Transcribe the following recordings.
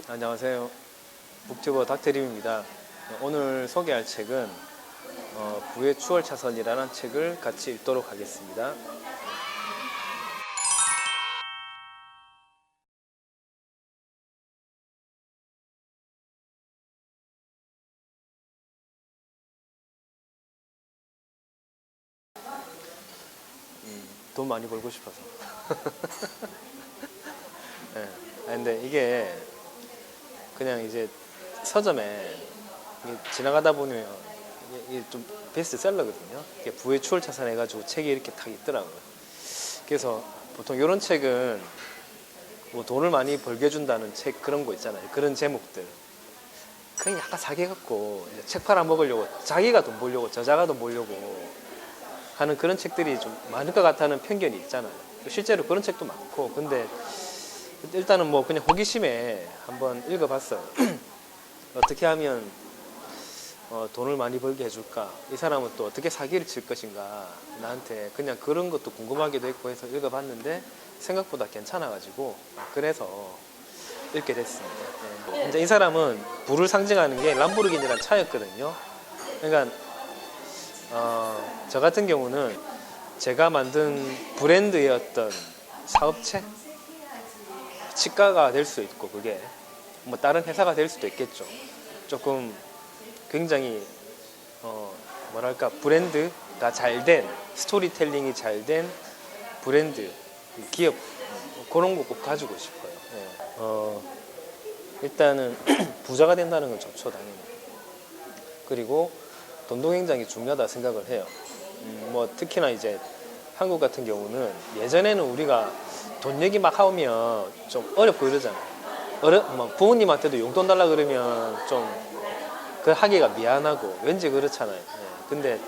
안녕하세요. 북튜버 닥터림입니다. 오늘 소개할 책은 부의 추월차선이라는 책을 같이 읽도록 하겠습니다. 돈 많이 벌고 싶어서. 네. 근데 이게 그냥 이제 서점에 지나가다 보면 이게 좀 베스트셀러거든요. 이게 부의 추월차선 해가지고 책이 이렇게 딱 있더라고요. 그래서 보통 이런 책은 뭐 돈을 많이 벌게 해준다는 책 그런 거 있잖아요. 그런 제목들. 그냥 약간 사기같고 책 팔아먹으려고 자기가 돈 벌려고 저자가 돈 벌려고 하는 그런 책들이 좀 많을 것 같다는 편견이 있잖아요. 실제로 그런 책도 많고, 근데 일단은 뭐 그냥 호기심에 한번 읽어봤어요. 어떻게 하면 돈을 많이 벌게 해줄까? 이 사람은 또 어떻게 사기를 칠 것인가? 나한테 그냥 그런 것도 궁금하기도 했고 해서 읽어봤는데 생각보다 괜찮아가지고 그래서 읽게 됐습니다. 네. 이제 이 사람은 부를 상징하는 게 람보르기니라는 차였거든요. 그러니까 저 같은 경우는 제가 만든 브랜드의 어떤 사업체? 치과가 될 수도 있고, 그게 뭐 다른 회사가 될 수도 있겠죠. 조금 굉장히 뭐랄까 브랜드가 잘된, 스토리텔링이 잘된 브랜드, 기업, 그런 거 꼭 가지고 싶어요. 네. 일단은 부자가 된다는 건 좋죠, 당연히. 그리고 돈도 굉장히 중요하다 생각을 해요. 뭐 특히나 이제 한국 같은 경우는 예전에는 우리가 돈 얘기 막 하면 좀 어렵고 이러잖아요. 뭐 부모님한테도 용돈 달라 그러면 좀 그 하기가 미안하고 왠지 그렇잖아요. 근데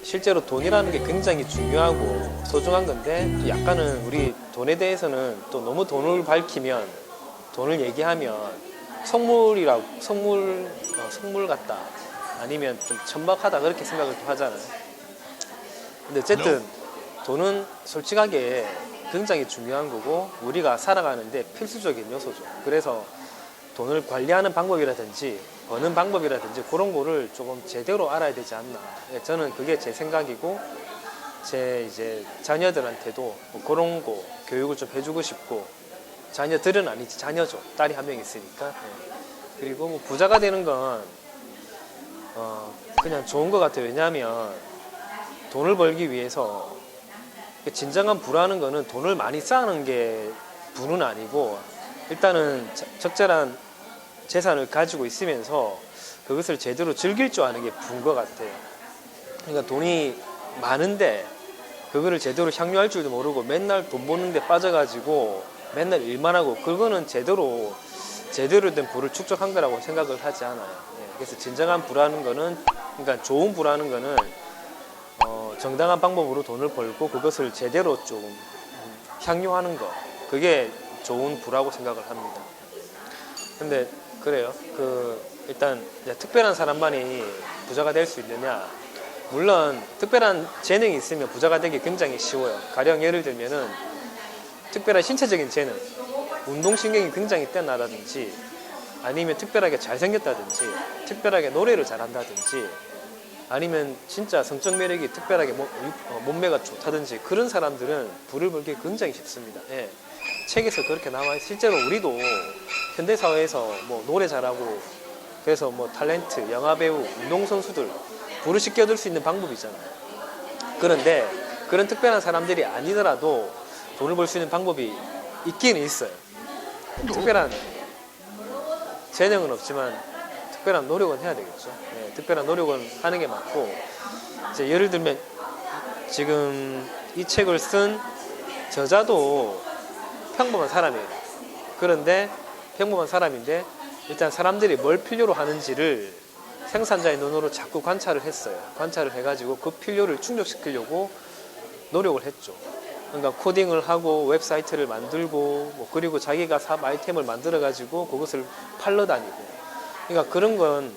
실제로 돈이라는 게 굉장히 중요하고 소중한 건데, 또 약간은 우리 돈에 대해서는 또 너무 돈을 밝히면, 돈을 얘기하면 속물 같다, 아니면 좀 천박하다, 그렇게 생각을 또 하잖아요. 근데 어쨌든 돈은 솔직하게 굉장히 중요한 거고 우리가 살아가는데 필수적인 요소죠. 그래서 돈을 관리하는 방법이라든지 버는 방법이라든지 그런 거를 조금 제대로 알아야 되지 않나. 저는 그게 제 생각이고, 제 이제 자녀들한테도 뭐 그런 거 교육을 좀 해주고 싶고, 자녀들은 아니지, 자녀죠. 딸이 한 명 있으니까. 그리고 뭐 부자가 되는 건 그냥 좋은 것 같아요. 왜냐하면 돈을 벌기 위해서, 진정한 부라는 거는 돈을 많이 쌓는 게 부는 아니고, 일단은 적절한 재산을 가지고 있으면서 그것을 제대로 즐길 줄 아는 게 부인 것 같아요. 그러니까 돈이 많은데 그거를 제대로 향유할 줄도 모르고 맨날 돈 버는데 빠져가지고 맨날 일만 하고, 그거는 제대로 된 부를 축적한 거라고 생각을 하지 않아요. 그래서 진정한 부라는 거는, 그러니까 좋은 부라는 거는 정당한 방법으로 돈을 벌고 그것을 제대로 좀 향유하는 거, 그게 좋은 부라고 생각을 합니다. 근데 그래요. 일단 특별한 사람만이 부자가 될 수 있느냐? 물론 특별한 재능이 있으면 부자가 되기 굉장히 쉬워요. 가령 예를 들면은 특별한 신체적인 재능, 운동신경이 굉장히 뛰어나다든지, 아니면 특별하게 잘생겼다든지, 특별하게 노래를 잘한다든지, 아니면 진짜 성적 매력이 특별하게 몸매가 좋다든지, 그런 사람들은 부를 벌기 굉장히 쉽습니다. 책에서 그렇게 나와요. 실제로 우리도 현대사회에서 뭐 노래 잘하고, 그래서 뭐 탤런트, 영화배우, 운동선수들 부를 쉽게 얻을 수 있는 방법이잖아요. 그런데 그런 특별한 사람들이 아니더라도 돈을 벌 수 있는 방법이 있기는 있어요. 특별한 재능은 없지만 특별한 노력은 해야 되겠죠. 특별한 노력은 하는 게 맞고, 이제 예를 들면 지금 이 책을 쓴 저자도 평범한 사람이에요. 그런데 평범한 사람인데 일단 사람들이 뭘 필요로 하는지를 생산자의 눈으로 자꾸 관찰을 했어요. 관찰을 해가지고 그 필요를 충족시키려고 노력을 했죠. 그러니까 코딩을 하고 웹사이트를 만들고, 그리고 자기가 삽 아이템을 만들어 가지고 그것을 팔러 다니고. 그러니까 그런 건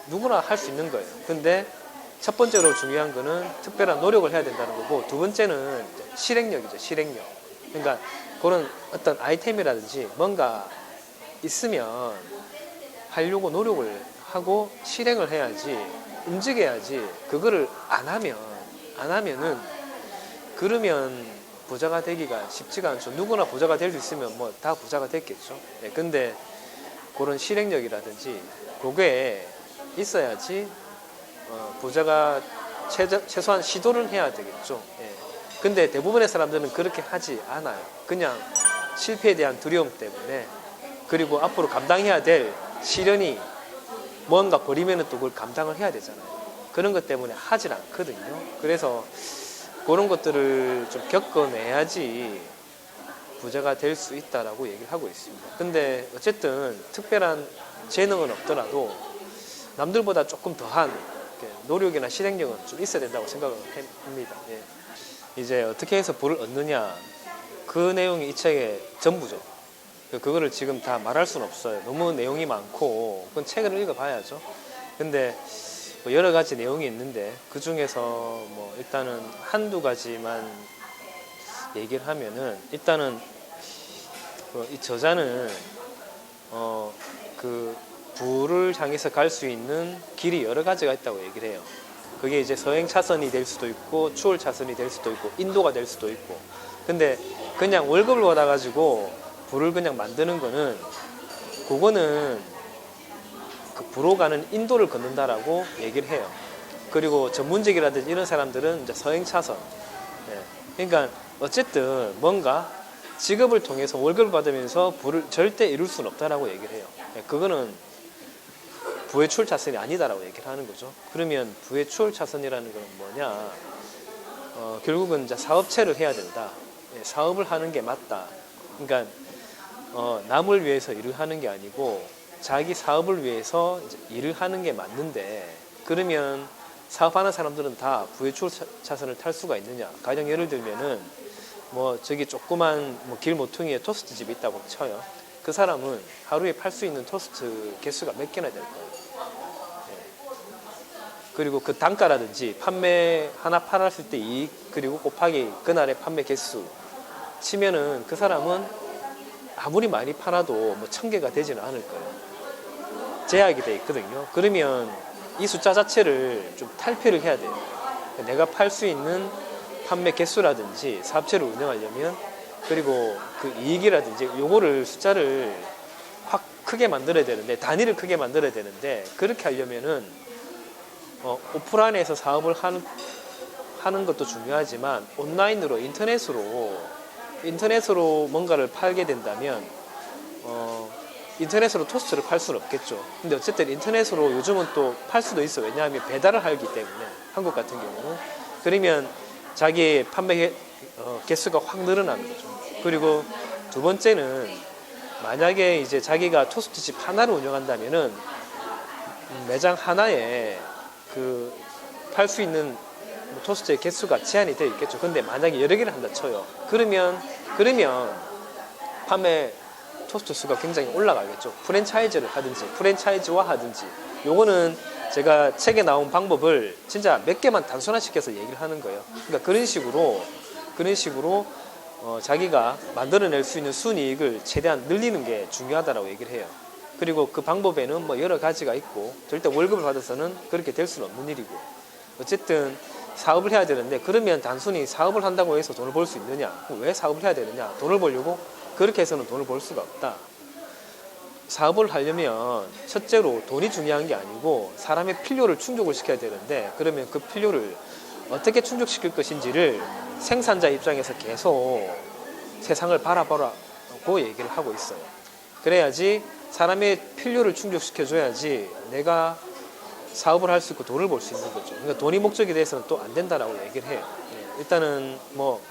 누구나 할 수 있는 거예요. 근데 첫 번째로 중요한 거는 특별한 노력을 해야 된다는 거고, 두 번째는 실행력이죠. 실행력. 그러니까 그런 어떤 아이템이라든지 뭔가 있으면 하려고 노력을 하고 실행을 해야지, 움직여야지. 그거를 안 하면은 그러면 부자가 되기가 쉽지가 않죠. 누구나 부자가 될 수 있으면 뭐 다 부자가 됐겠죠. 예, 근데 그런 실행력이라든지 그게 있어야지 부자가 최소한 시도를 해야 되겠죠. 예. 근데 대부분의 사람들은 그렇게 하지 않아요. 그냥 실패에 대한 두려움 때문에, 그리고 앞으로 감당해야 될 시련이 뭔가 버리면 또 그걸 감당을 해야 되잖아요. 그런 것 때문에 하질 않거든요. 그래서 그런 것들을 좀 겪어내야지 부자가 될 수 있다라고 얘기를 하고 있습니다. 근데 어쨌든 특별한 재능은 없더라도 남들보다 조금 더한 노력이나 실행력은 좀 있어야 된다고 생각을 합니다. 예. 이제 어떻게 해서 부를 얻느냐, 그 내용이 이 책의 전부죠. 그거를 지금 다 말할 수는 없어요. 너무 내용이 많고 그건 책을 읽어봐야죠. 근데 뭐 여러 가지 내용이 있는데 그 중에서 뭐 일단은 한두 가지만 얘기를 하면은, 일단은 이 저자는 그 부를 향해서 갈 수 있는 길이 여러 가지가 있다고 얘기를 해요. 그게 이제 서행 차선이 될 수도 있고 추월 차선이 될 수도 있고 인도가 될 수도 있고. 근데 그냥 월급을 받아가지고 부를 그냥 만드는 거는, 그거는 그 부로 가는 인도를 걷는다라고 얘기를 해요. 그리고 전문직이라든지 이런 사람들은 이제 서행 차선. 예. 그러니까 어쨌든 뭔가 직업을 통해서 월급을 받으면서 부를 절대 이룰 수는 없다라고 얘기를 해요. 예. 그거는 부의 추월 차선이 아니다라고 얘기를 하는 거죠. 그러면 부의 추월 차선이라는 건 뭐냐? 결국은 이제 사업체를 해야 된다. 예. 사업을 하는 게 맞다. 그러니까 남을 위해서 일을 하는 게 아니고 자기 사업을 위해서 이제 일을 하는 게 맞는데, 그러면 사업하는 사람들은 다 부의 추월 차선을 탈 수가 있느냐? 가령 예를 들면은 뭐 저기 조그만 뭐 길 모퉁이에 토스트 집이 있다고 쳐요. 그 사람은 하루에 팔 수 있는 토스트 개수가 몇 개나 될 거예요. 예. 그리고 그 단가라든지 판매 하나 팔았을 때 이익, 그리고 곱하기 그날의 판매 개수 치면은 그 사람은 아무리 많이 팔아도 뭐 1000개가 되지는 않을 거예요. 제약이 돼 있거든요. 그러면 이 숫자 자체를 좀 탈피를 해야 돼요. 내가 팔 수 있는 판매 개수라든지 사업체를 운영하려면, 그리고 그 이익이라든지 요거를 숫자를 확 크게 만들어야 되는데, 단위를 크게 만들어야 되는데, 그렇게 하려면은 오프라인에서 사업을 하는 것도 중요하지만 온라인으로 인터넷으로 뭔가를 팔게 된다면 인터넷으로 토스트를 팔 수는 없겠죠. 근데 어쨌든 인터넷으로 요즘은 또 팔 수도 있어. 왜냐하면 배달을 하기 때문에, 한국 같은 경우는. 그러면 자기의 판매 개수가 확 늘어나는 거죠. 그리고 두 번째는, 만약에 이제 자기가 토스트집 하나를 운영한다면은 매장 하나에 그 팔 수 있는 토스트의 개수가 제한이 되어 있겠죠. 근데 만약에 여러 개를 한다 쳐요. 그러면 판매 토스트 수가 굉장히 올라가겠죠. 프랜차이즈를 하든지 프랜차이즈화 하든지. 요거는 제가 책에 나온 방법을 진짜 몇 개만 단순화시켜서 얘기를 하는 거예요. 그러니까 그런 식으로 자기가 만들어낼 수 있는 순이익을 최대한 늘리는 게 중요하다라고 얘기를 해요. 그리고 그 방법에는 뭐 여러 가지가 있고, 절대 월급을 받아서는 그렇게 될 수는 없는 일이고, 어쨌든 사업을 해야 되는데, 그러면 단순히 사업을 한다고 해서 돈을 벌 수 있느냐? 왜 사업을 해야 되느냐? 돈을 벌려고? 그렇게 해서는 돈을 벌 수가 없다. 사업을 하려면 첫째로 돈이 중요한 게 아니고 사람의 필요를 충족을 시켜야 되는데, 그러면 그 필요를 어떻게 충족시킬 것인지를 생산자 입장에서 계속 세상을 바라보라고 얘기를 하고 있어요. 그래야지 사람의 필요를 충족시켜줘야지 내가 사업을 할 수 있고 돈을 벌 수 있는 거죠. 그러니까 돈이 목적이 돼서는 또 안 된다라고 얘기를 해요. 예, 일단은 뭐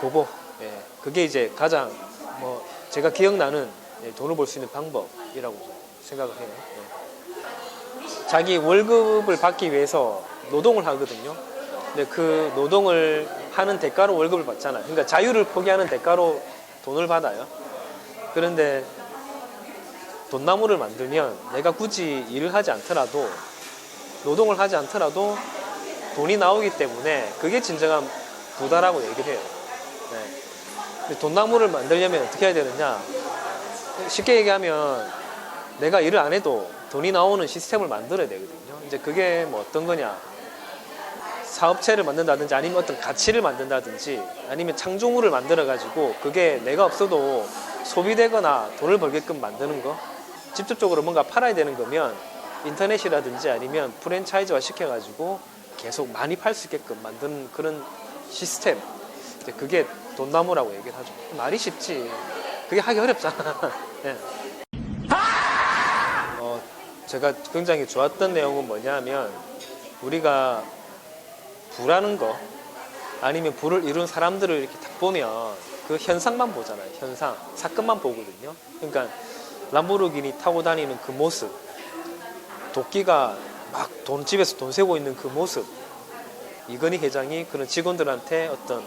그거, 예, 그게 이제 가장 뭐 제가 기억나는 돈을 벌 수 있는 방법이라고 생각을 해요. 예. 자기 월급을 받기 위해서 노동을 하거든요. 근데 그 노동을 하는 대가로 월급을 받잖아요. 그러니까 자유를 포기하는 대가로 돈을 받아요. 그런데 돈나무를 만들면 내가 굳이 일을 하지 않더라도, 노동을 하지 않더라도 돈이 나오기 때문에 그게 진정한 부다라고 얘기를 해요. 네. 근데 돈나무를 만들려면 어떻게 해야 되느냐? 쉽게 얘기하면 내가 일을 안 해도 돈이 나오는 시스템을 만들어야 되거든요. 이제 그게 뭐 어떤 거냐, 사업체를 만든다든지 아니면 어떤 가치를 만든다든지 아니면 창조물을 만들어 가지고 그게 내가 없어도 소비되거나 돈을 벌게끔 만드는 거. 직접적으로 뭔가 팔아야 되는 거면 인터넷이라든지 아니면 프랜차이즈화 시켜가지고 계속 많이 팔 수 있게끔 만드는 그런 시스템. 그게 돈나무라고 얘기를 하죠. 말이 쉽지. 그게 하기 어렵잖아. 네. 제가 굉장히 좋았던 내용은 뭐냐면 우리가 부라는 거 아니면 부를 이룬 사람들을 이렇게 딱 보면 그 현상만 보잖아요. 현상, 사건만 보거든요. 그러니까 람보르기니 타고 다니는 그 모습, 도끼가 막 집에서 돈 세고 있는 그 모습, 이건희 회장이 그런 직원들한테 어떤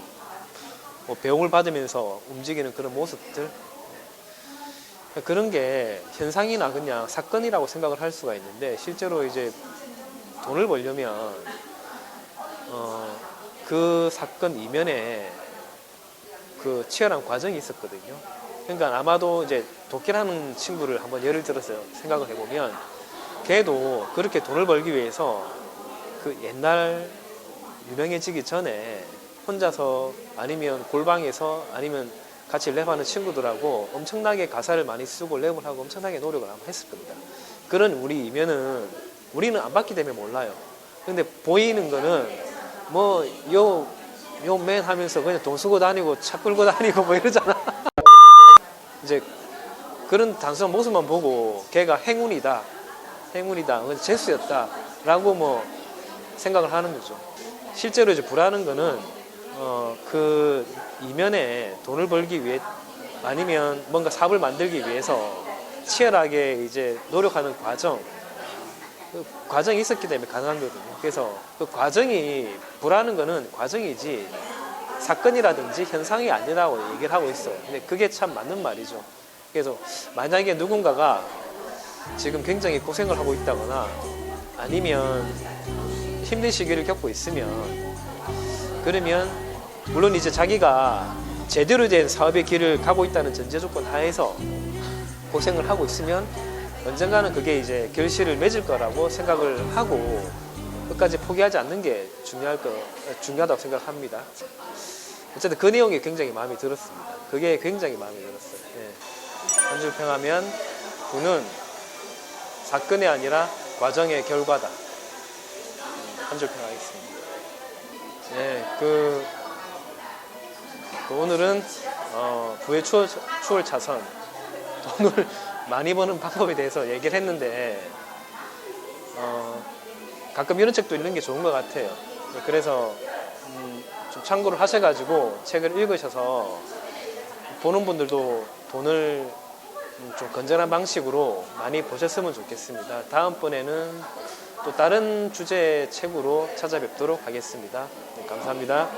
뭐 배움을 받으면서 움직이는 그런 모습들, 그런 게 현상이나 그냥 사건이라고 생각을 할 수가 있는데 실제로 이제 돈을 벌려면 그 사건 이면에 그 치열한 과정이 있었거든요. 그러니까 아마도 이제 도끼라는 친구를 한번 예를 들어서 생각을 해보면 걔도 그렇게 돈을 벌기 위해서 그 옛날 유명해지기 전에 혼자서 아니면 골방에서 아니면 같이 랩하는 친구들하고 엄청나게 가사를 많이 쓰고 랩을 하고 엄청나게 노력을 아마 했을 겁니다. 그런 우리 이면은 우리는 안 봤기 때문에 몰라요. 근데 보이는 거는 뭐 요 맨 하면서 그냥 돈 쓰고 다니고 차 끌고 다니고 뭐 이러잖아. 이제 그런 단순한 모습만 보고 걔가 행운이다, 재수였다 라고 뭐 생각을 하는 거죠. 실제로 이제 부라는 거는 그 이면에 돈을 벌기 위해 아니면 뭔가 사업을 만들기 위해서 치열하게 이제 노력하는 과정, 그 과정이 있었기 때문에 가능한 거거든요. 그래서 그 과정이 부라는 거는 과정이지 사건이라든지 현상이 아니라고 얘기를 하고 있어요. 근데 그게 참 맞는 말이죠. 그래서 만약에 누군가가 지금 굉장히 고생을 하고 있다거나 아니면 힘든 시기를 겪고 있으면 그러면 물론 이제 자기가 제대로 된 사업의 길을 가고 있다는 전제 조건 하에서 고생을 하고 있으면 언젠가는 그게 이제 결실을 맺을 거라고 생각을 하고 끝까지 포기하지 않는 게 중요하다고 생각합니다. 어쨌든 그 내용이 굉장히 마음에 들었습니다. 그게 굉장히 마음에 들었어요. 네. 한 줄 평하면 부는 사건이 아니라 과정의 결과다. 한 줄 평하겠습니다. 네, 오늘은 부의 추월 차선, 돈을 많이 버는 방법에 대해서 얘기를 했는데 가끔 이런 책도 읽는 게 좋은 것 같아요. 그래서 좀 참고를 하셔가지고 책을 읽으셔서 보는 분들도 돈을 좀 건전한 방식으로 많이 보셨으면 좋겠습니다. 다음번에는 또 다른 주제의 책으로 찾아뵙도록 하겠습니다. 네, 감사합니다.